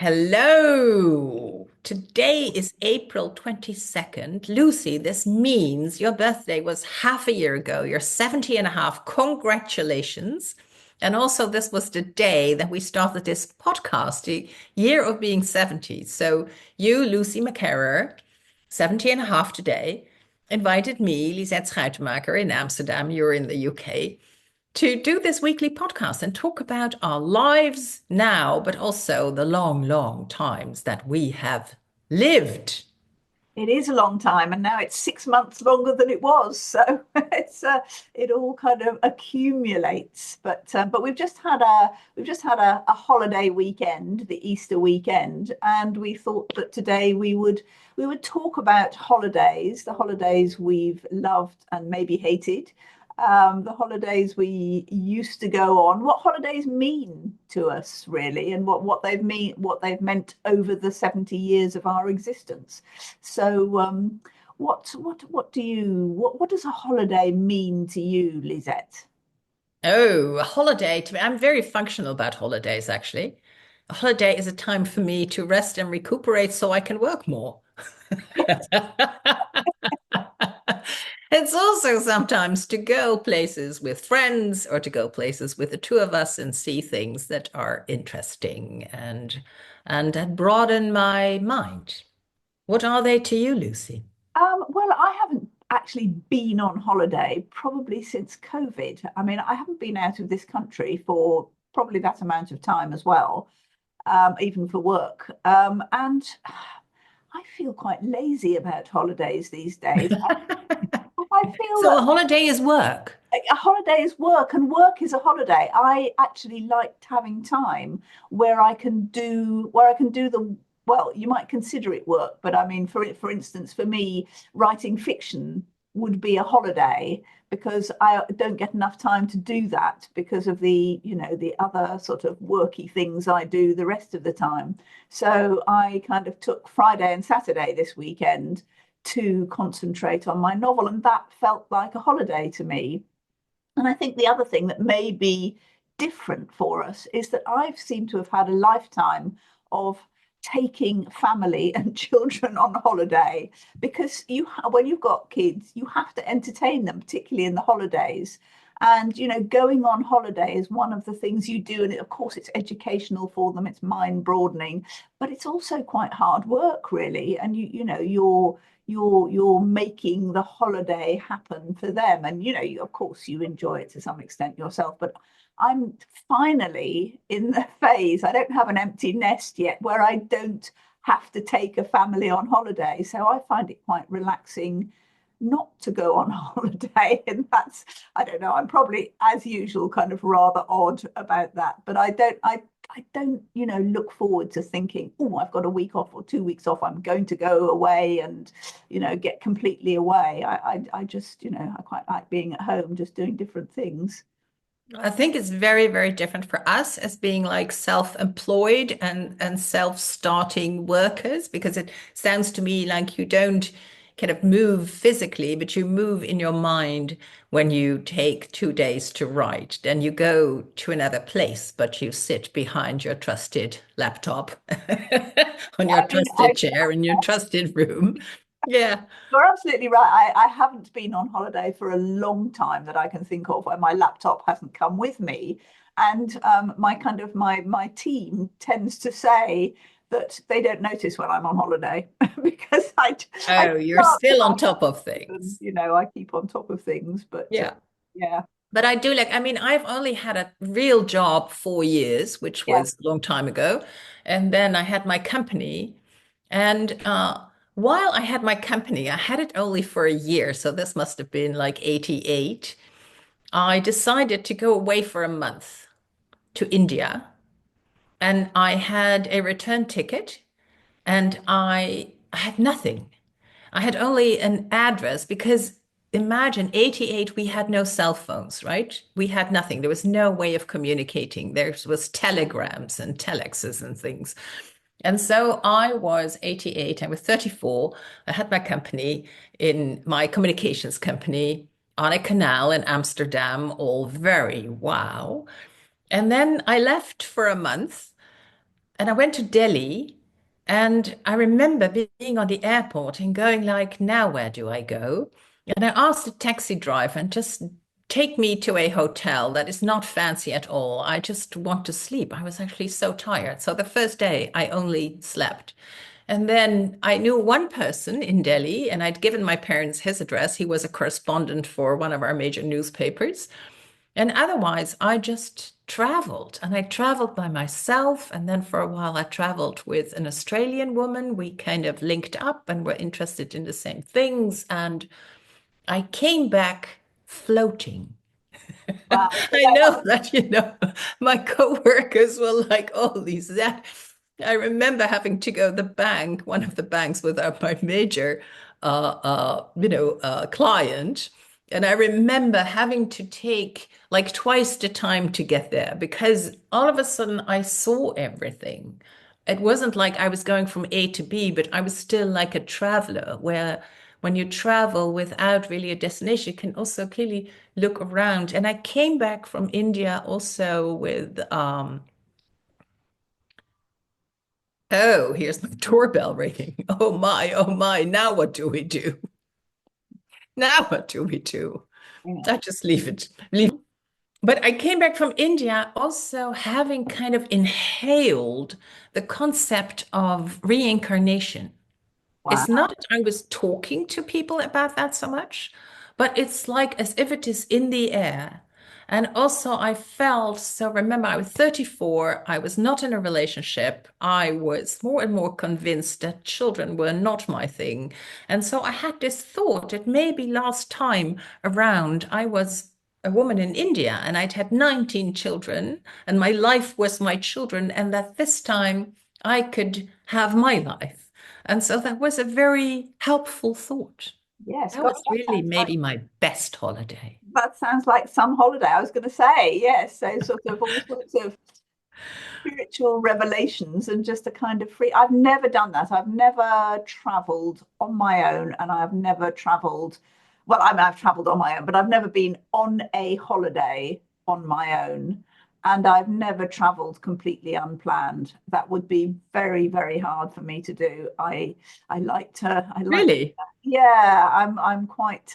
Hello. Today is April 22nd. Lucy, this means your birthday was half a year ago. You're 70 and a half. Congratulations. And also, this was the day that we started this podcast, the year of being 70. So you, Lucy McCarrer, 70 and a half today, invited me, Lisette Schuitenmaker in Amsterdam. You're in the UK to do this weekly podcast and talk about our lives now, but also the long, long times that we have lived. It is a long time, and now it's 6 months longer than it was. So it all kind of accumulates. But we've just had a holiday weekend, the Easter weekend, and we thought that today we would talk about holidays, the holidays we've loved and maybe hated, the holidays we used to go on, what holidays mean to us really, and what they've meant over the 70 years of our existence. So, what does a holiday mean to you, Lisette? Oh, a holiday to me. I'm very functional about holidays, actually. A holiday is a time for me to rest and recuperate so I can work more. It's also sometimes to go places with friends or to go places with the two of us and see things that are interesting and that broaden my mind. What are they to you, Lucy? Well, I haven't actually been on holiday probably since COVID. I mean, I haven't been out of this country for probably that amount of time as well, even for work. And I feel quite lazy about holidays these days. I feel So that a holiday is work. a holiday is work and work is a holiday. I actually liked having time where I can do the, well, you might consider it work, but I mean, for instance, for me, writing fiction would be a holiday because I don't get enough time to do that because of the other sort of worky things I do the rest of the time. So I kind of took Friday and Saturday this weekend to concentrate on my novel, and that felt like a holiday to me. And I think the other thing that may be different for us is that I've seemed to have had a lifetime of taking family and children on holiday because when you've got kids, you have to entertain them, particularly in the holidays. And going on holiday is one of the things you do, and of course, it's educational for them. It's mind broadening, but it's also quite hard work, really. And you're making the holiday happen for them, and of course you enjoy it to some extent yourself, but I'm finally in the phase, I don't have an empty nest yet where I don't have to take a family on holiday, so I find it quite relaxing not to go on holiday. And that's, I don't know, I'm probably as usual kind of rather odd about that, but I don't look forward to thinking, oh, I've got a week off or 2 weeks off, I'm going to go away and get completely away. I just I quite like being at home just doing different things. I think it's very, very different for us as being like self-employed and self-starting workers, because it sounds to me like you don't kind of move physically, but you move in your mind when you take 2 days to write. Then you go to another place, but you sit behind your trusted laptop on your I mean, trusted chair in your trusted room. Yeah. you're absolutely right. I haven't been on holiday for a long time that I can think of where my laptop hasn't come with me. And my team tends to say that they don't notice when I'm on holiday because I Oh, you're can't still on help top of them. things. I keep on top of things, but Yeah. yeah, But I do like, I mean, I've only had a real job 4 years, which yeah. was a long time ago. And then I had my company. And while I had my company, I had it only for a year. So this must have been like 88. I decided to go away for a month to India. And I had a return ticket and I had nothing. I had only an address because imagine 88, we had no cell phones, right? We had nothing. There was no way of communicating. There was telegrams and telexes and things. And so I was 88, I was 34. I had my company in my communications company on a canal in Amsterdam, all very wow. And then I left for a month and I went to Delhi, and I remember being on the airport and going like, now where do I go? And I asked the taxi driver and just take me to a hotel that is not fancy at all. I just want to sleep. I was actually so tired. So the first day I only slept. And then I knew one person in Delhi, and I'd given my parents his address. He was a correspondent for one of our major newspapers. And otherwise, I just traveled and I traveled by myself. And then for a while, I traveled with an Australian woman. We kind of linked up and were interested in the same things. And I came back floating. Wow. So I know that, my coworkers were like, oh, these that. I remember having to go to the bank, one of the banks with my major, client. And I remember having to take like twice the time to get there because all of a sudden I saw everything. It wasn't like I was going from A to B, but I was still like a traveler where when you travel without really a destination, you can also clearly look around. And I came back from India also with, oh, here's my doorbell ringing. Oh my, now what do we do? Now what do we do? yeah. I just leave it. Leave. But I came back from India also having kind of inhaled the concept of reincarnation. It's not Wow. that I was talking to people about that so much, but it's like as if it is in the air. And also, I felt so. Remember, I was 34. I was not in a relationship. I was more and more convinced that children were not my thing. And so I had this thought that maybe last time around, I was a woman in India and I'd had 19 children, and my life was my children, and that this time I could have my life. And so that was a very helpful thought. Yes. That God, was really maybe my best holiday. that sounds like some holiday. I was going to say, yes. So sort of all sorts of spiritual revelations and just a kind of free. I've never done that. I've never traveled on my own, and I've never traveled. Well, I mean, I've traveled on my own, but I've never been on a holiday on my own. And I've never traveled completely unplanned. That would be very, very hard for me to do. I like Really? yeah, I'm quite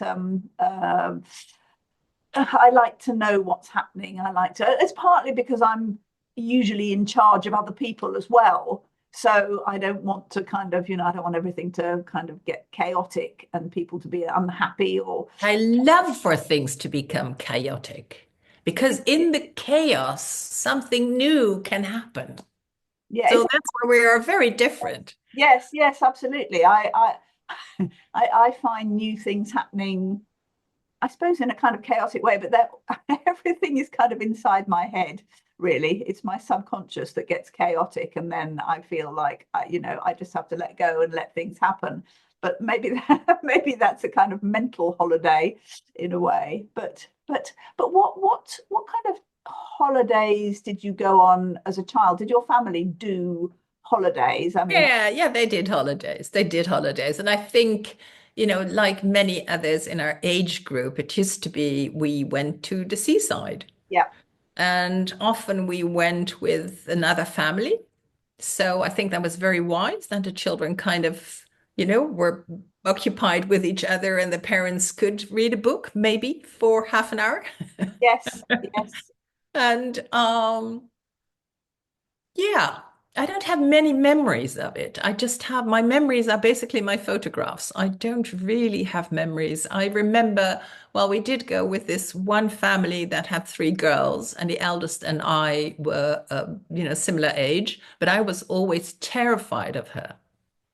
I like to know what's happening. I like to, it's partly because I'm usually in charge of other people as well. So I don't want to kind of, I don't want everything to kind of get chaotic and people to be unhappy or I love for things to become chaotic because in the chaos, something new can happen. yeah, So that's where we are very different. yes, yes, absolutely. I find new things happening, I suppose, in a kind of chaotic way, but that everything is kind of inside my head, really. It's my subconscious that gets chaotic, and then I feel like I just have to let go and let things happen. But maybe that's a kind of mental holiday in a way. But what kind of holidays did you go on as a child? Did your family do holidays? I mean, Yeah, yeah, they did holidays. They did holidays. And I think, like many others in our age group, it used to be we went to the seaside. yeah, And often we went with another family. So I think that was very wise that the children kind of, were occupied with each other and the parents could read a book maybe for half an hour. yes, yes, And yeah, I don't have many memories of it. I just have my memories are basically my photographs. I don't really have memories. I remember, well, we did go with this one family that had three girls, and the eldest and I were, similar age, but I was always terrified of her.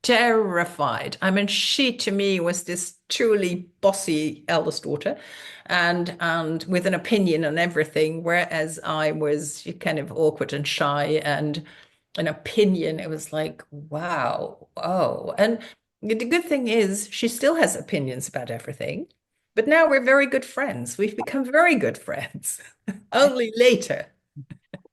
Terrified. I mean, she to me was this truly bossy eldest daughter and with an opinion on everything, whereas I was kind of awkward and shy and an opinion. It was like, wow, oh. And the good thing is she still has opinions about everything, but now we're very good friends. We've become very good friends. Only later.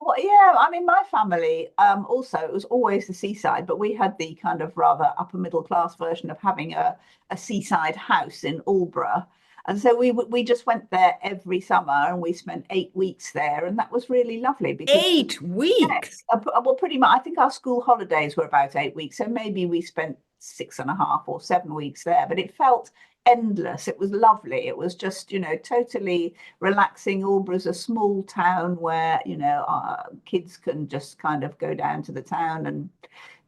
well, yeah, I mean, my family also, it was always the seaside, but we had the kind of rather upper middle class version of having a seaside house in Aldeburgh. And so we just went there every summer, and we spent 8 weeks there, and that was really lovely because 8 weeks. yes, well, pretty much. I think our school holidays were about 8 weeks, so maybe we spent 6.5 or 7 weeks there. But it felt endless. It was lovely. It was just, totally relaxing. Alborough's a small town where, kids can just kind of go down to the town and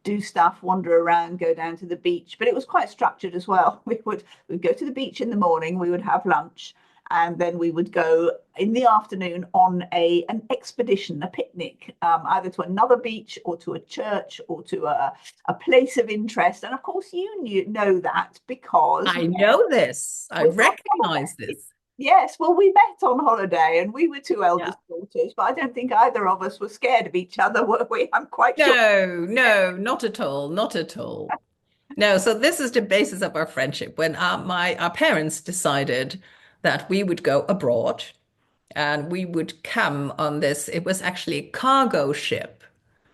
do stuff, wander around, go down to the beach. But it was quite structured as well. We'd go to the beach in the morning, we would have lunch, and then we would go in the afternoon on an expedition, a picnic, either to another beach or to a church or to a place of interest. And of course, know that because I know this. I we met on recognize holiday. this. Yes, well, we met on holiday, and we were two Yeah. eldest daughters, but I don't think either of us were scared of each other, were we? I'm quite sure. No, no, not at all. Not at all. No, so this is the basis of our friendship. When our parents decided that we would go abroad and we would come on this, it was actually a cargo ship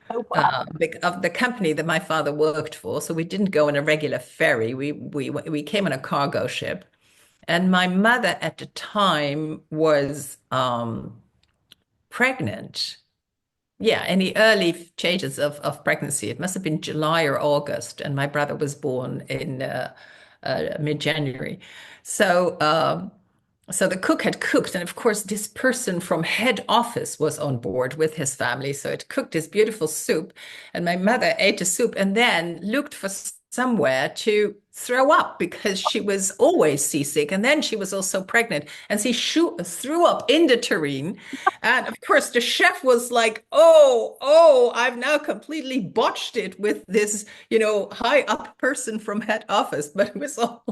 Oh, wow. of the company that my father worked for. So we didn't go on a regular ferry. We came on a cargo ship. And my mother at the time was pregnant. Yeah, in the early stages of pregnancy. It must have been July or August, and my brother was born in mid-January. So, so the cook had cooked, and of course, this person from head office was on board with his family. So it cooked this beautiful soup, and my mother ate the soup and then looked for somewhere to throw up because she was always seasick, and then she was also pregnant, and she threw up in the tureen. And of course, the chef was like, "Oh, I've now completely botched it with this, high up person from head office." But it was all.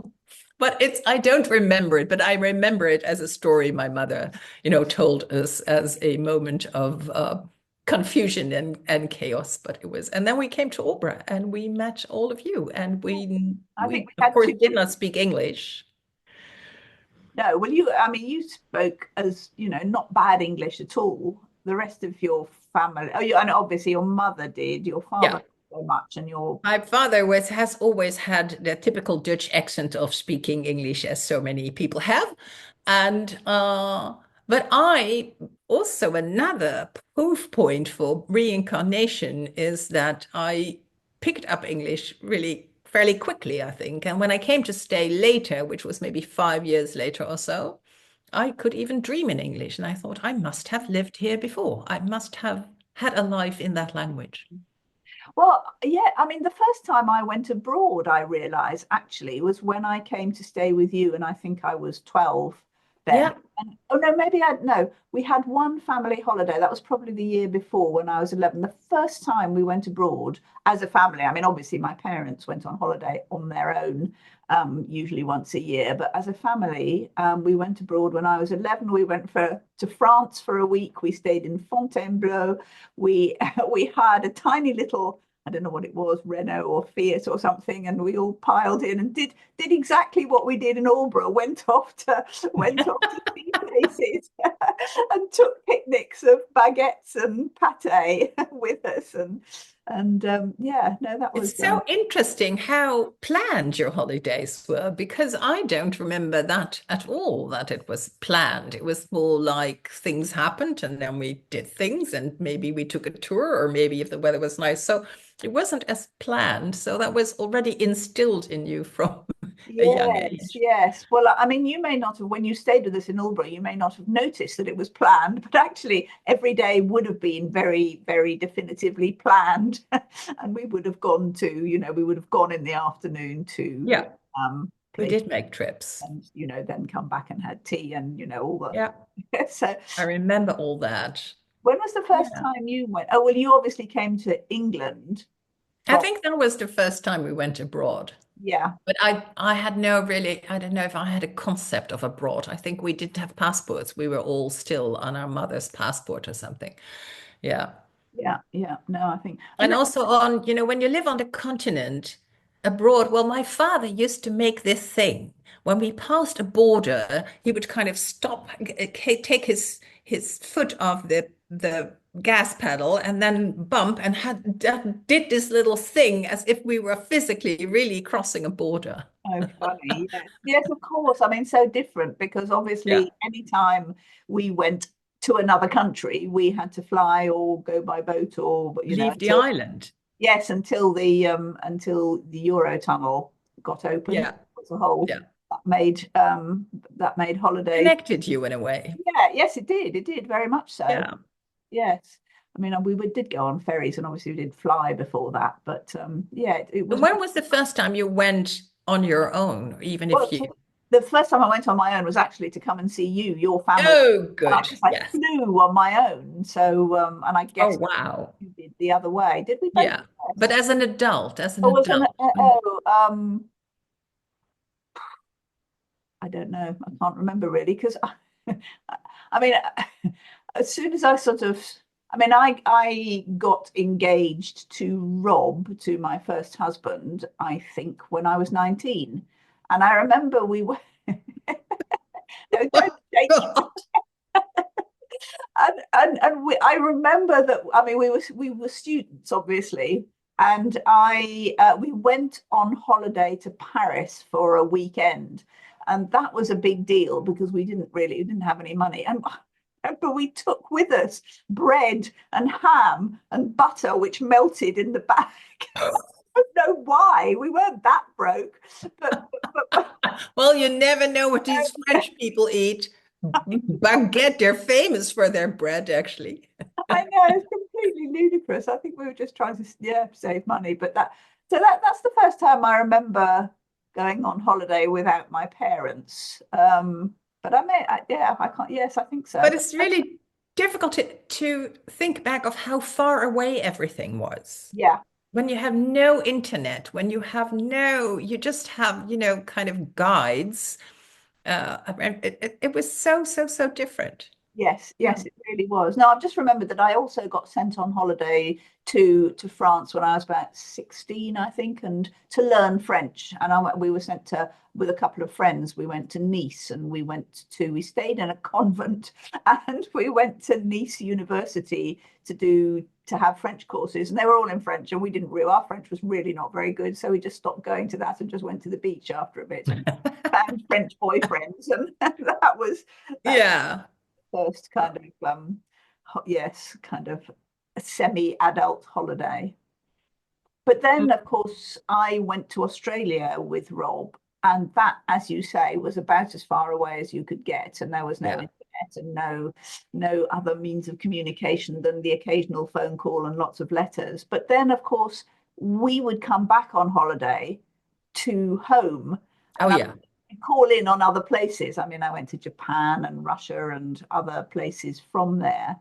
But I don't remember it, but I remember it as a story my mother, told us as a moment of confusion and chaos. But it was, and then we came to Opera and we met all of you, and I think we we of had course two. did not speak English. No, well, I mean, you spoke as, not bad English at all. The rest of your family, and obviously your mother did, your father Yeah. not so much, and your, My father has always had the typical Dutch accent of speaking English, as so many people have. And but I also, another proof point for reincarnation is that I picked up English really fairly quickly, I think. And when I came to stay later, which was maybe 5 years later or so, I could even dream in English. And I thought I must have lived here before. I must have had a life in that language. well, yeah, I mean, the first time I went abroad, I realized actually was when I came to stay with you, and I think I was 12 then. Yeah. And oh no, no, we had one family holiday. That was probably the year before when I was 11. The first time we went abroad as a family. I mean, obviously my parents went on holiday on their own, usually once a year, but as a family, we went abroad when I was 11. We went to France for a week. We stayed in Fontainebleau. We we had a tiny little, I don't know what it was, Renault or Fiat or something, and we all piled in and did exactly what we did in Albury. Went off to see places and took picnics of baguettes and pate with us, and yeah, no, that It's was so interesting how planned your holidays were because I don't remember that at all, that it was planned. It was more like things happened and then we did things and maybe we took a tour or maybe if the weather was nice. So it wasn't as planned. So that was already instilled in you from a young Yes, age. yes. Well, I mean, you may not have, when you stayed with us in Albury, you may not have noticed that it was planned, but actually every day would have been very, very definitively planned. And we would have gone we would have gone in the afternoon to Yeah, we places did make trips. and, then come back and had tea and, all Yeah, the. So I remember all that. when was the first Yeah. time you went? Oh, well, you obviously came to England I from, think that was the first time we went abroad. yeah, But I had no really, I don't know if I had a concept of abroad. I think we didn't have passports. We were all still on our mother's passport or something. Yeah. yeah, yeah. No, I think, And also on, when you live on the continent abroad, well, my father used to make this thing. When we passed a border, he would kind of stop, take his foot off the gas pedal and then bump and did this little thing as if we were physically really crossing a border. Oh, funny. Yes. Yes, of course. I mean, so different because Yeah. obviously anytime we went to another country, we had to fly or go by boat or, Leave the until, island. yes, until the Eurotunnel got opened. Yeah. As a whole, Yeah. that made holidays. Connected you in a way. Yeah, yes, it did. It did very much so. Yeah. Yes. I mean, did go on ferries and obviously we did fly before that, but yeah, it And was when was the first time you went on your own, even well, if you... the first time I went on my own was actually to come and see you, your family. Oh, And good. I Yes. flew on my own. So, and I Oh, guess wow. you did the other way. Did we both? Yeah. But Yes. as an Or was an, adult. I don't know. I can't remember really because I mean, as soon as I sort of, I mean, I got engaged to Rob, to my first husband, I think when I was 19. And I remember we were, no, don't Oh, shake. God. I remember that. I mean, we were students, obviously, and I we went on holiday to Paris for a weekend, and that was a big deal because we didn't have any money, and but we took with us bread and ham and butter, which melted in the bag. I don't know why we weren't that broke, but Well, you never know what these French people eat. Baguette, they're famous for their bread, actually. I know it's completely ludicrous. I think we were just trying to, yeah, save money. But that's the first time I remember going on holiday without my parents. But yeah, I can't. Yes, I think so. But it's really difficult to think back of how far away everything was. Yeah, When you have no internet, when you just have, kind of guides. It was so, so, so different. yes, Yeah. yes, it really was. No, I've just remembered that I also got sent on holiday to France when I was about 16, I think, and to learn French. And we were sent to with a couple of friends. We went to Nice, and we stayed in a convent, and we went to Nice University to have French courses, and they were all in French, and we didn't real our French was really not very good, so we just stopped going to that and just went to the beach after a bit and found French boyfriends, and that was Yeah. first kind of yes, kind of a semi-adult holiday. But then, of course, I went to Australia with Rob, and that, as you say, was about as far away as you could get, and there was no Yeah. internet and no other means of communication than the occasional phone call and lots of letters. But then, of course, we would come back on holiday to home, Oh, and I yeah. call in on other places. I mean, I went to Japan and Russia and other places from there.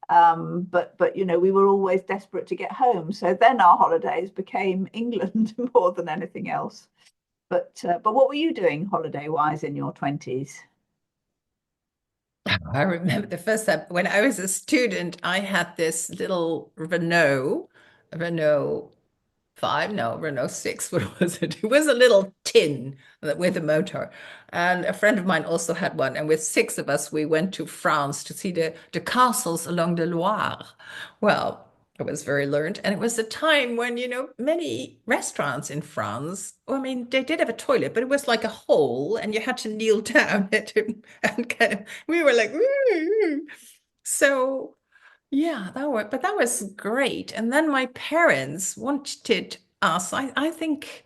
But we were always desperate to get home. So then our holidays became England more than anything else. But what were you doing holiday wise in your 20s? I remember the first time when I was a student, I had this little Renault 5, no, Renault 6, what was it? It was a little tin with a motor. And a friend of mine also had one. And with six of us, we went to France to see the castles along the Loire. Well, I was very learned. And it was a time when, many restaurants in France, I mean, they did have a toilet, but it was like a hole and you had to kneel down and kind of, we were like, "Ooh." So yeah, but that was great. And then my parents wanted us, I think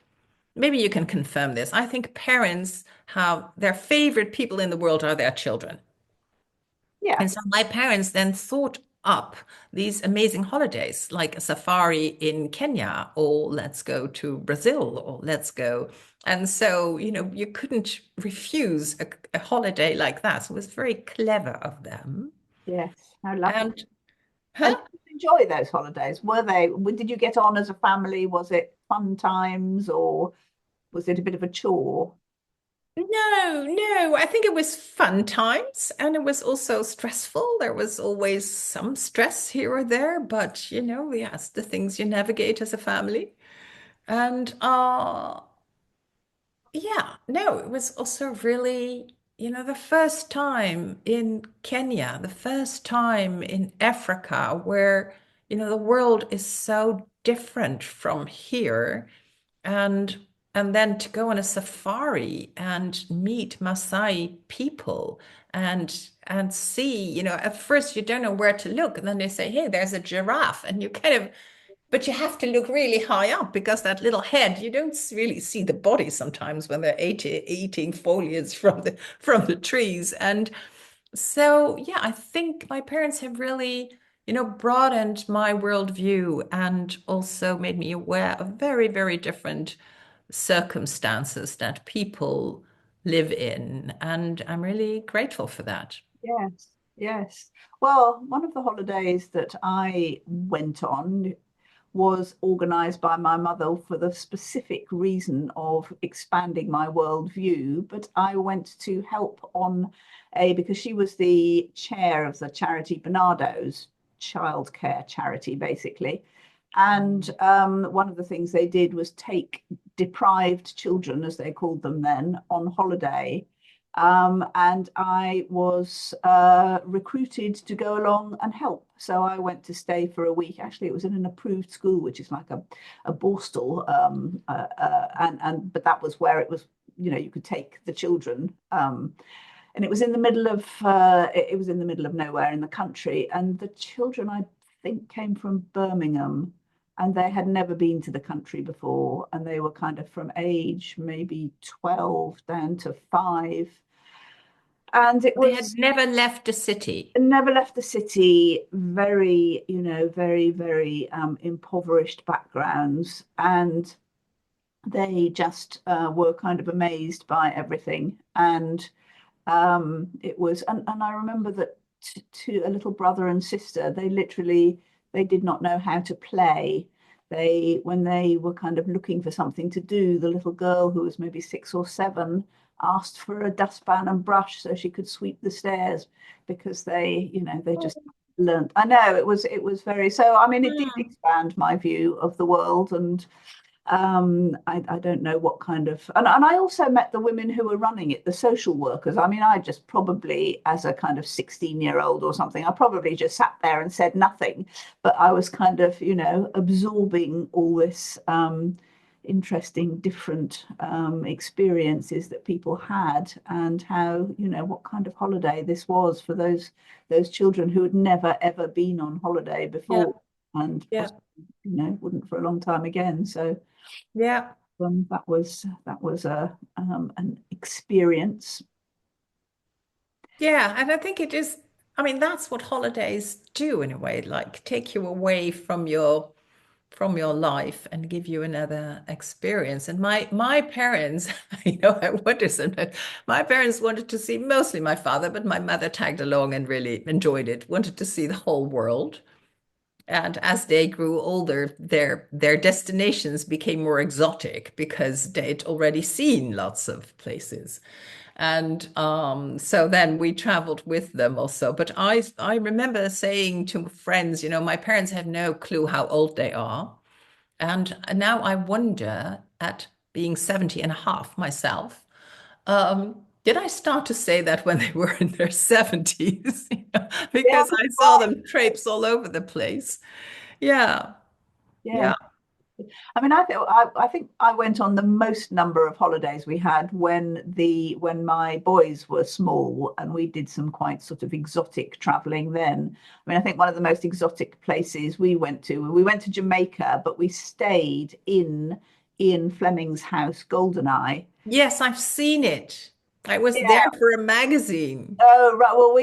maybe you can confirm this. I think parents have their favorite people in the world are their children. Yeah, And so my parents then thought up these amazing holidays, like a safari in Kenya, or let's go to Brazil, or let's go. And so, you couldn't refuse a holiday like that. So it was very clever of them. yes, how lovely. And And huh? did you enjoy those holidays? Did you get on as a family? Was it fun times or was it a bit of a chore? No, no, I think it was fun times and it was also stressful. There was always some stress here or there, but yes, the things you navigate as a family. And yeah, no, it was also really, the first time in Kenya, the first time in Africa where, the world is so different from here. And and then to go on a safari and meet Maasai people and see, at first you don't know where to look. And then they say, hey, there's a giraffe. And you kind of, but you have to look really high up because that little head, you don't really see the body sometimes when they're eating foliage from the trees. And so, yeah, I think my parents have really, broadened my worldview and also made me aware of very, very different circumstances that people live in. And I'm really grateful for that. Yes, yes. Well, one of the holidays that I went on was organized by my mother for the specific reason of expanding my worldview. But I went to help on because she was the chair of the charity Bernardo's childcare charity, basically. And one of the things they did was take deprived children, as they called them then, on holiday. And I was recruited to go along and help. So I went to stay for a week. Actually, it was in an approved school, which is like a borstal. And but that was where it was, you could take the children. And it was in the middle of it was in the middle of nowhere in the country. And the children, I think, came from Birmingham. And they had never been to the country before, and they were kind of from age maybe 12 down to 5. And it They had was never left the city. never left the city, very, very, very impoverished backgrounds. And they just were kind of amazed by everything. And it was, and I remember that to a little brother and sister, they did not know how to play. When they were kind of looking for something to do, the little girl who was maybe 6 or 7 asked for a dustpan and brush so she could sweep the stairs because they just learned. I know it was very, so I mean, it did Hmm. expand my view of the world. And I don't know what kind of, and I also met the women who were running it, the social workers. I mean, I just probably, as a kind of 16-year-old or something, I probably just sat there and said nothing, but I was kind of, absorbing all this interesting, different experiences that people had, and how, what kind of holiday this was for those children who had never ever been on holiday Yeah, before, and yeah, possibly, wouldn't for a long time again. So yeah. that was an experience. Yeah, and I think it is, I mean, that's what holidays do in a way, like take you away from your life and give you another experience. And my parents, I wonder sometimes, my parents wanted to see mostly my father, but my mother tagged along and really enjoyed it, wanted to see the whole world. And as they grew older, their destinations became more exotic because they'd already seen lots of places. And so then we traveled with them also. But I remember saying to friends, my parents have no clue how old they are. And now I wonder, at being 70 and a half myself, did I start to say that when they were in their 70s? Yeah, Because I saw them traipse all over the place. Yeah, yeah. yeah. I mean, I think I went on the most number of holidays we had when my boys were small, and we did some quite sort of exotic traveling then. I mean, I think one of the most exotic places we went to Jamaica, but we stayed in Ian Fleming's house, Goldeneye. Yes, I've seen it. I was there for a magazine. Oh, right. Well,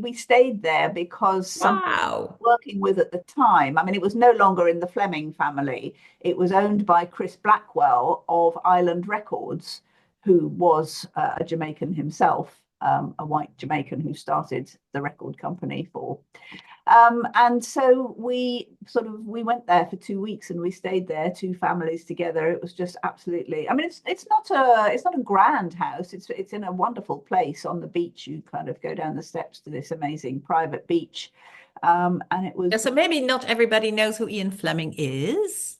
we stayed there because somebody we Wow. were working with at the time, I mean, it was no longer in the Fleming family. It was owned by Chris Blackwell of Island Records, who was a Jamaican himself, a white Jamaican who started the record company for. And so we went there for 2 weeks, and we stayed there, two families together. It was just absolutely, I mean, it's not a grand house. It's in a wonderful place on the beach. You kind of go down the steps to this amazing private beach. And it was Yeah, so maybe not everybody knows who Ian Fleming is.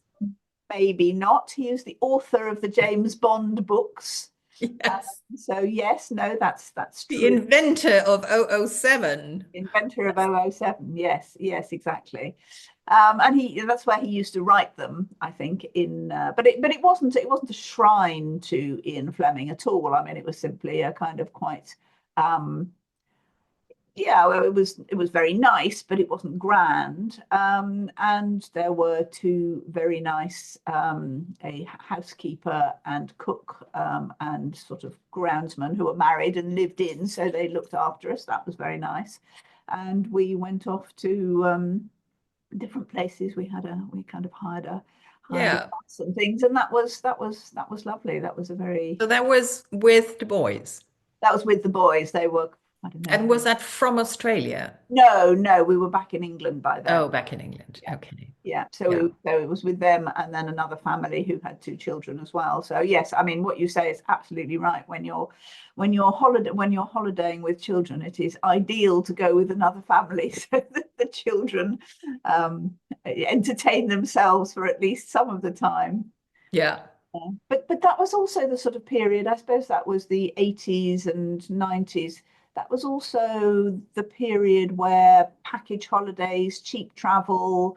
maybe not. He is the author of the James Bond books. Yes. So yes, no, that's The true. inventor of 007. Inventor of 007. Yes, yes, exactly. And that's where he used to write them, I think. But it wasn't a shrine to Ian Fleming at all. I mean, it was simply a kind of quite yeah, well, it was very nice, but it wasn't grand. And there were two very nice, a housekeeper and cook, and sort of groundsman who were married and lived in, so they looked after us. That was very nice. And we went off to different places. We kind of hired a Yeah. bus and things, and that was lovely. That was a very So that was with the boys. that was with the boys. They were, I don't know. And was that from Australia? No, no, we were back in England by then. Oh, back in England. Yeah, Okay. yeah. So, Yeah. so it was with them and then another family who had two children as well. So yes, I mean what you say is absolutely right. When you're holidaying with children, it is ideal to go with another family so that the children entertain themselves for at least some of the time. Yeah. But that was also the sort of period, I suppose that was the 80s and 90s. That was also the period where package holidays, cheap travel,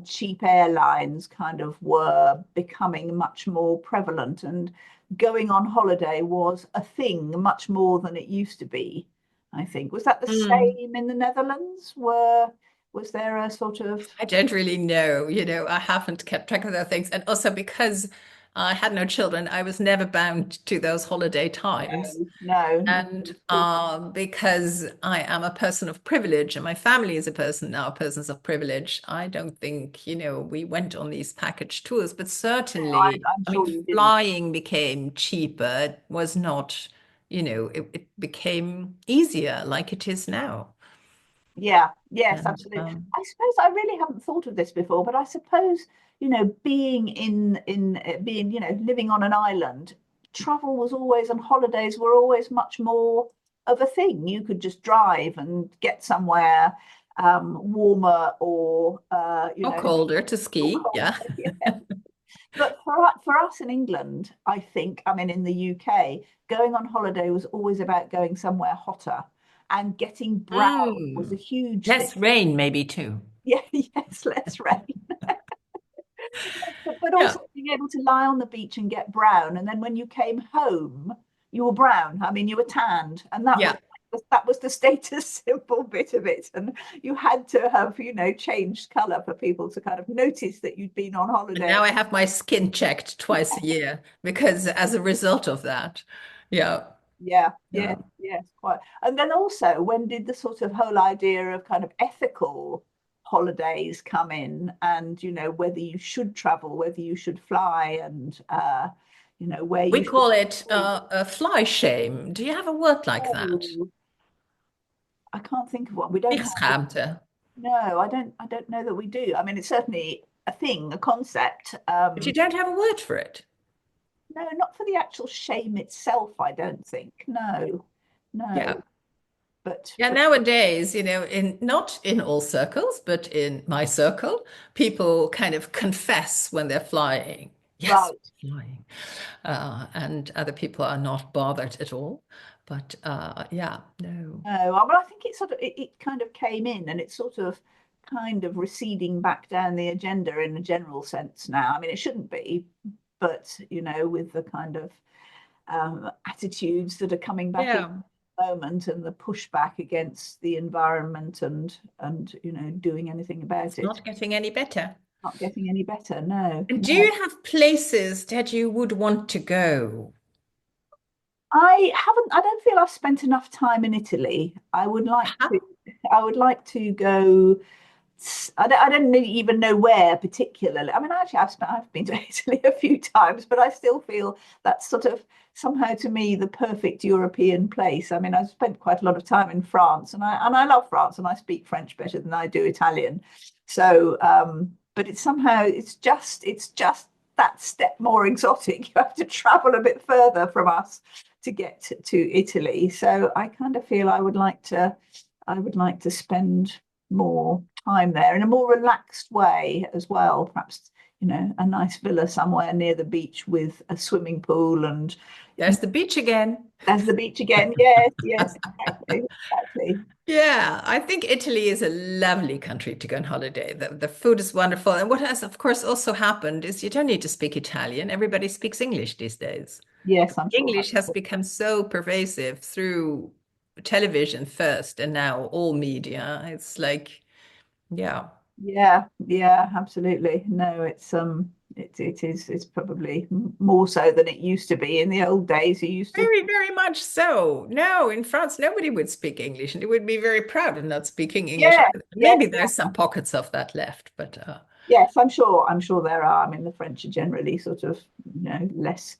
cheap airlines kind of were becoming much more prevalent. And going on holiday was a thing much more than it used to be, I think. Was that the Mm. same in the Netherlands? Was there a sort of I don't really know. I haven't kept track of those things. And also because I had no children, I was never bound to those holiday times. no, no, And of course, because I am a person of privilege and my family is a person now, persons of privilege, I don't think, we went on these package tours, but no, certainly, I'm I mean, sure you didn't. flying became cheaper. It was not, it became easier like it is now. Yeah, yes, And absolutely. I suppose I really haven't thought of this before, but I suppose, being, living on an island, travel was always and holidays were always much more of a thing. You could just drive and get somewhere warmer or or colder to or ski. colder. Yeah. Yeah. But for us in England, I think, I mean, in the UK, going on holiday was always about going somewhere hotter, and getting brown was a Mm. huge thing. Less rain, maybe too. Yeah, yes, less rain. But Yeah. also being able to lie on the beach and get brown. And then when you came home, you were brown. I mean, you were tanned. And Yeah. that was the status symbol bit of it. And you had to have, changed colour for people to kind of notice that you'd been on And holiday. now I have my skin checked twice a year because as a result of that. Yeah. Yeah, Yeah. yes, yes, quite. And then also, when did the sort of whole idea of kind of ethical holidays come in, and whether you should travel, whether you should fly, and where We you should call it stay? a fly shame. Do you have a word like that? Oh, I can't think of one. We don't have. Vliegenschaamte. No, I don't know that we do. I mean, it's certainly a thing, a concept. But you don't have a word for it. No, not for the actual shame itself, I don't think. No, Yeah. no. But Yeah, but nowadays, in not in all circles, but in my circle, people kind of confess when they're flying. Yes, right. flying. And other people are not bothered at all. But yeah, no. No, well, I think it kind of came in, and it's sort of kind of receding back down the agenda in a general sense now. I mean, it shouldn't be, but with the kind of attitudes that are coming back in Yeah, the moment, and the pushback against the environment, and doing anything it's about it, not getting any better. not getting any better. No, And do no. you have places that you would want to go? I haven't. I don't feel I've spent enough time in Italy. I would like Huh? to. I would like to go. I don't even know where particularly. I mean, actually, I've been to Italy a few times, but I still feel that's sort of somehow to me the perfect European place. I mean, I've spent quite a lot of time in France, and I love France, and I speak French better than I do Italian. So, but it's just that step more exotic. You have to travel a bit further from us to get to Italy. So I kind of feel I would like to spend more time there in a more relaxed way as well, perhaps a nice villa somewhere near the beach with a swimming pool and There's the beach again. there's the beach again. Yes, yes, exactly, exactly. Yeah, I think Italy is a lovely country to go on holiday. The food is wonderful. And what has, of course, also happened is you don't need to speak Italian. Everybody speaks English these days. Yes, I'm sure. English has become so pervasive through television first and now all media. It's like, yeah, Yeah, yeah, absolutely. No, it's probably more so than it used to be in the old days. You used to, very, very much so. No, in France, nobody would speak English and they would be very proud of not speaking English yeah, either. yes, Maybe there's some pockets of that left, but yes, I'm sure there are. I mean, the French are generally sort of, less.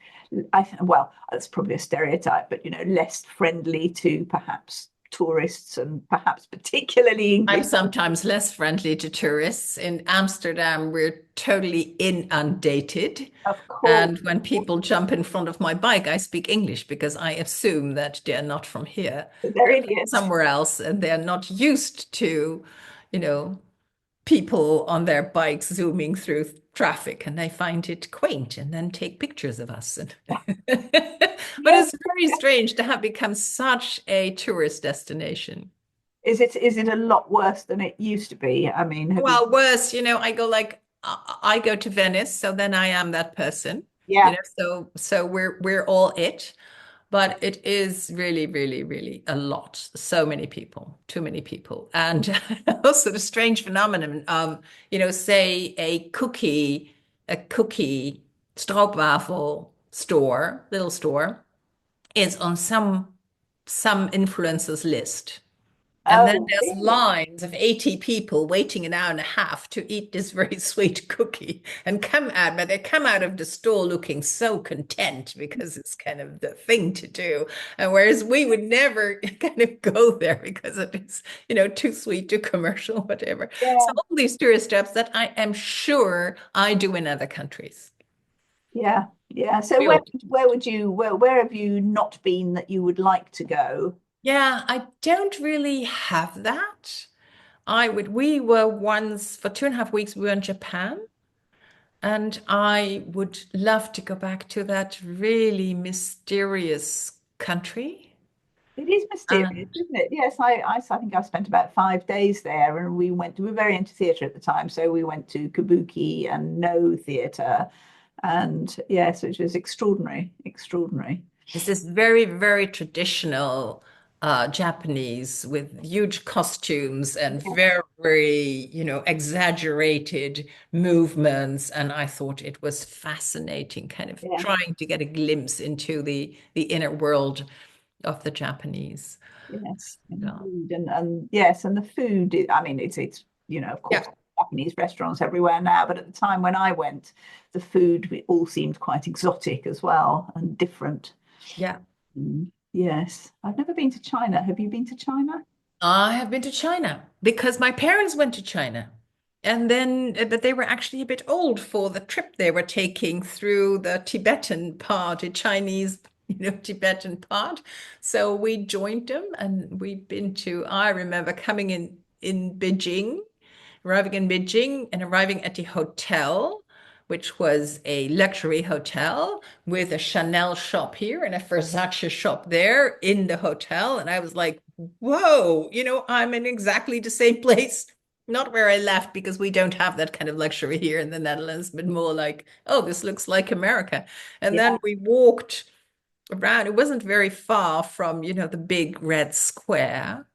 Well, that's probably a stereotype, but less friendly to perhaps tourists and perhaps particularly I'm English. sometimes less friendly to tourists. In Amsterdam, we're totally inundated. Of course, And when people jump in front of my bike, I speak English because I assume that they're not from here. they're They're from idiots. somewhere else and they're not used to, you know, people on their bikes zooming through traffic and they find it quaint and then take pictures of us. And but Yes. it's very strange to have become such a tourist destination. Is it a lot worse than it used to be? I mean, have you? Well, worse, I go like I go to Venice, so then I am that person, Yeah, so we're all it. But it is really, really, really a lot. So many people, too many people. And also the strange phenomenon of, say a cookie stroopwafel store, little store, is on some influencers list. And then oh, there's really? lines of 80 people waiting an hour and a half to eat this very sweet cookie and but they come out of the store looking so content because it's kind of the thing to do. And whereas we would never kind of go there because it is, too sweet, too commercial, whatever. So Yeah, all these tourist traps that I am sure I do in other countries. yeah, yeah. So We where all do. where would you where have you not been that you would like to go? Yeah, I don't really have that. We were once for 2.5 weeks, we were in Japan. And I would love to go back to that really mysterious country. It is mysterious, And isn't it? Yes, I think I spent about 5 days there, and we were very into theatre at the time, so we went to Kabuki and No Theatre, and yes, which was extraordinary, extraordinary. it's this very, very traditional Japanese with huge costumes and Yes, very, exaggerated movements. And I thought it was fascinating, kind of yes, trying to get a glimpse into the inner world of the Japanese. yes, Yeah. indeed, and yes, and the food. I mean, it's of Yeah. course, Japanese restaurants everywhere now, but at the time when I went, the food it all seemed quite exotic as well and different. Yeah. Yes, I've never been to China. Have you been to China? I have been to China because my parents went to China. And then, but they were actually a bit old for the trip they were taking through the Tibetan part, the Chinese, Tibetan part. So we joined them and we've been I remember coming in Beijing, arriving in Beijing and arriving at the hotel, which was a luxury hotel with a Chanel shop here and a Versace shop there in the hotel. And I was like, whoa, I'm in exactly the same place. Not where I left because we don't have that kind of luxury here in the Netherlands, but more like, oh, this looks like America. And then Yeah. we walked around. It wasn't very far from, the big red square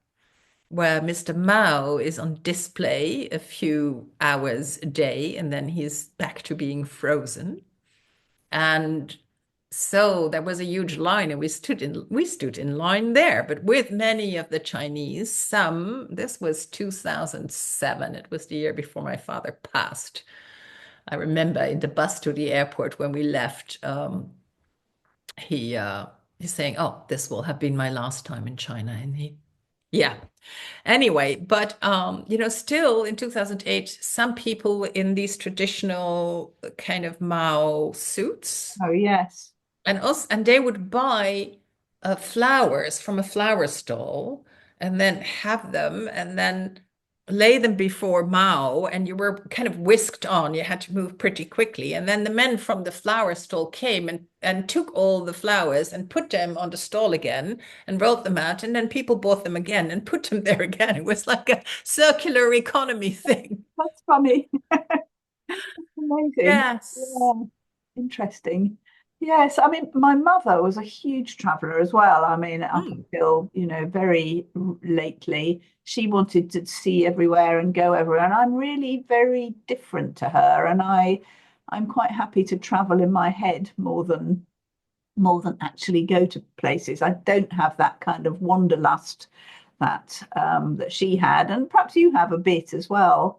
where Mr. Mao is on display a few hours a day and then he's back to being frozen. And so there was a huge line and we stood in line there, but with many of the Chinese, this was 2007. It was the year before my father passed. I remember in the bus to the airport when we left, he's saying, "Oh, this will have been my last time in China." And yeah. Anyway, but still in 2008, some people were in these traditional kind of Mao suits, Oh, yes. and they would buy flowers from a flower stall and then have them, and then lay them before Mao, and you were kind of whisked on. You had to move pretty quickly. And then the men from the flower stall came and took all the flowers and put them on the stall again and rolled them out. And then people bought them again and put them there again. It was like a circular economy thing. That's funny. Amazing. Yes. Yeah, interesting. Yes, I mean, my mother was a huge traveler as well. I mean, up Mm. until, very lately, she wanted to see everywhere and go everywhere. And I'm really very different to her. And I'm quite happy to travel in my head more than actually go to places. I don't have that kind of wanderlust that she had, and perhaps you have a bit as well.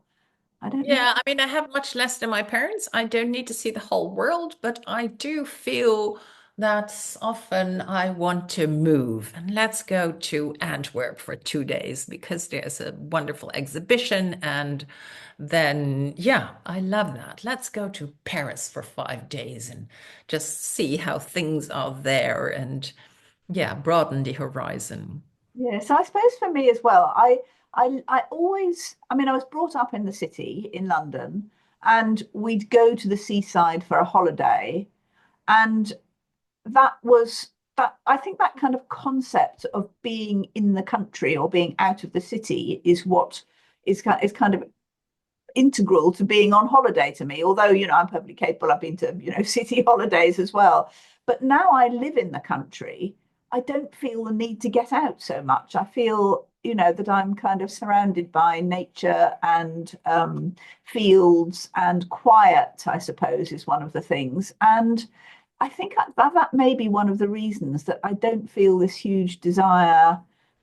I don't know. Yeah, I mean, I have much less than my parents. I don't need to see the whole world, but I do feel that often I want to move. And let's go to Antwerp for 2 days because there's a wonderful exhibition. And then, yeah, I love that. Let's go to Paris for 5 days and just see how things are there and, yeah, broaden the horizon. Yeah, so I suppose for me as well, I always, I mean, I was brought up in the city in London, and we'd go to the seaside for a holiday, and that was that. I think that kind of concept of being in the country or being out of the city is what is kind of integral to being on holiday to me. Although, I'm perfectly capable. I've been to, city holidays as well. But now I live in the country, I don't feel the need to get out so much. I feel, that I'm kind of surrounded by nature and fields and quiet, I suppose, is one of the things. And I think that may be one of the reasons that I don't feel this huge desire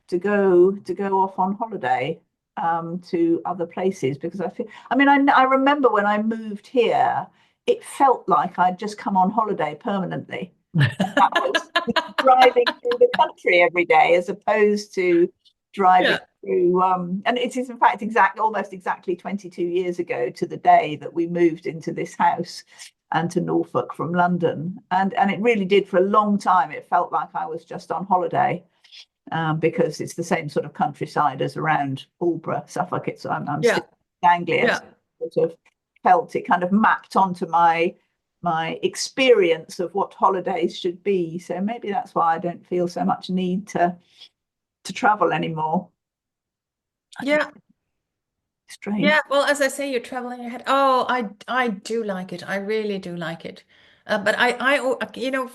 to go off on holiday to other places, because I mean, I remember when I moved here, it felt like I'd just come on holiday permanently. That was driving through the country every day as opposed to driving Yeah. through. And it is, in fact, almost exactly 22 years ago to the day that we moved into this house and to Norfolk from London. And it really did, for a long time, it felt like I was just on holiday, because it's the same sort of countryside as around Aldeburgh, Suffolk. I'm Yeah. still in Anglia, so Yeah. sort of felt it kind of mapped onto my experience of what holidays should be. So maybe that's why I don't feel so much need to travel anymore. I don't Yeah. know, strange. Yeah, well, as I say, you're traveling ahead. Oh, I do like it. I really do like it. But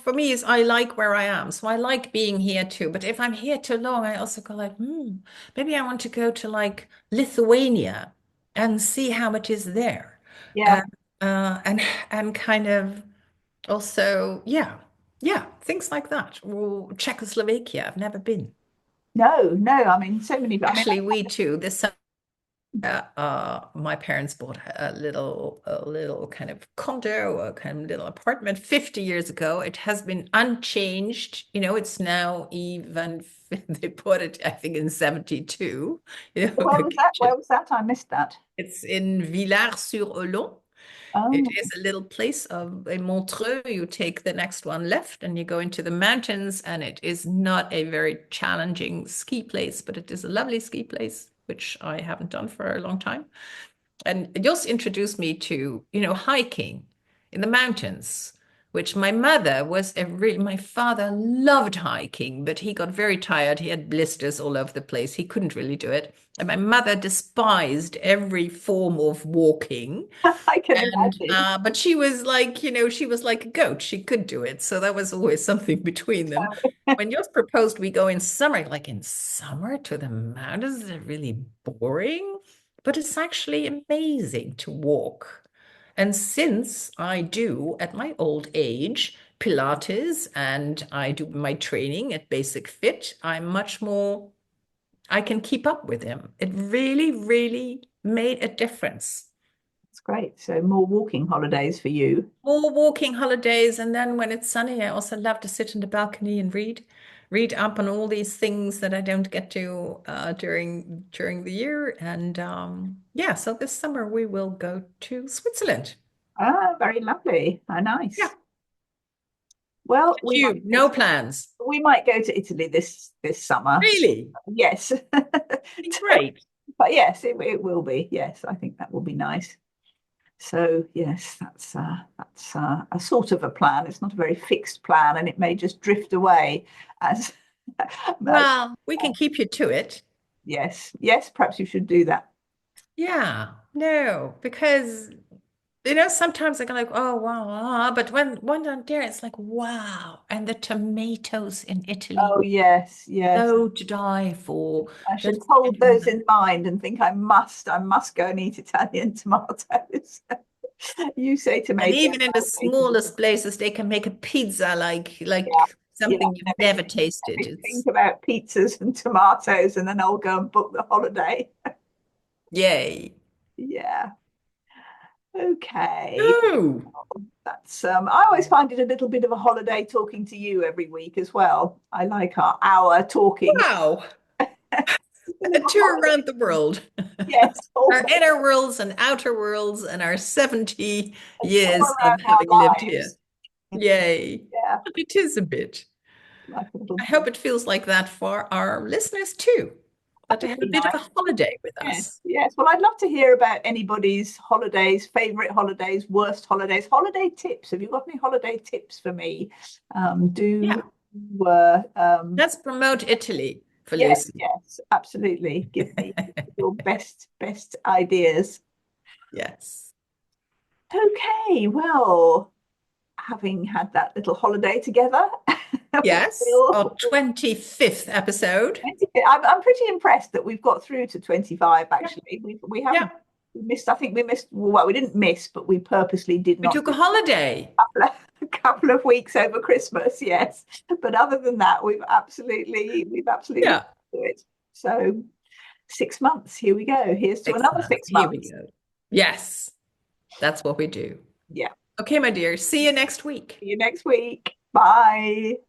for me, is I like where I am, so I like being here too. But if I'm here too long, I also go like, maybe I want to go to like Lithuania and see how it is there, Yeah, and uh, and and kind of also, yeah, yeah, things like that. Or Czechoslovakia, I've never been. no, no. I mean, so many. I mean, Actually, we too. My parents bought a little kind of condo, a kind of little apartment 50 years ago. It has been unchanged. It's now even, they bought it, I think, in 72. where The was that? kitchen. Where was that? I missed that. It's in Villars-sur-Olon. It Oh, is a little place of a Montreux. You take the next one left and you go into the mountains, and it is not a very challenging ski place, but it is a lovely ski place, which I haven't done for a long time. And it just introduced me to, hiking in the mountains, which my father loved hiking, but he got very tired. He had blisters all over the place. He couldn't really do it. And my mother despised every form of walking. I can And imagine. but she was like, she was like a goat. She could do it. So that was always something between them. When yours proposed we go in summer, like in summer to the mountains, is it really boring? But it's actually amazing to walk. And since I do at my old age Pilates and I do my training at Basic Fit, I can keep up with him. It really, really made a difference. That's great. So more walking holidays for you. More walking holidays, and then when it's sunny, I also love to sit in the balcony and read up on all these things that I don't get to during the year. And yeah, so this summer we will go to Switzerland. Ah, very lovely. How Yeah, nice. Well, and you, no plans. we might go to Italy this summer. Really? Yes. Great. But yes, it will be. Yes, I think that will be nice. So yes, that's a sort of a plan. It's not a very fixed plan, and it may just drift away as, as Well, we can keep you to it. yes, yes. Perhaps you should do that. Yeah, no, because sometimes I go like, oh wow, but when I'm there, it's like wow, and the tomatoes in Italy, Oh yes, yes. so to die for. I The should hold those in mind and think I must go and eat Italian tomatoes. You say And tomatoes, even in the I'll say tomatoes. smallest places, they can make a pizza like Yeah, yeah. something you've never tasted. Think It's about pizzas and tomatoes, and then I'll go and book the holiday. yay. Yeah. Okay. Oh, That's I always find it a little bit of a holiday talking to you every week as well. I like our hour talking. wow. It's a A little tour holiday. around the world. Yes, Our almost inner worlds and outer worlds and our 70 a tour years of around having our lived here. lives. Yay. Yeah, It is a bit. like a little I hope it feels like that for our listeners too, that they would have a be bit of nice. a holiday with Yes, us. yes. Well, I'd love to hear about anybody's holidays, favorite holidays, worst holidays, holiday tips. Have you got any holiday tips for me? Do Yeah. Let's promote Italy for yes, Lucy. yes, absolutely. Give me your best ideas. Yes. Okay, well, having had that little holiday together, Yes. Our we'll 25th episode. I'm pretty impressed that we've got through to 25 Yeah. actually. We Yeah. haven't we missed, I think we missed, well, we didn't miss, but we purposely did We not took a do holiday. a couple of weeks over Christmas, yes. But other than that, we've absolutely Yeah. got to it. So 6 months, here we go. Here's to 6 another months. six Here we months. go. Yes. That's what we do. Yeah. Okay, my dear. See you next week. See you next week. Bye.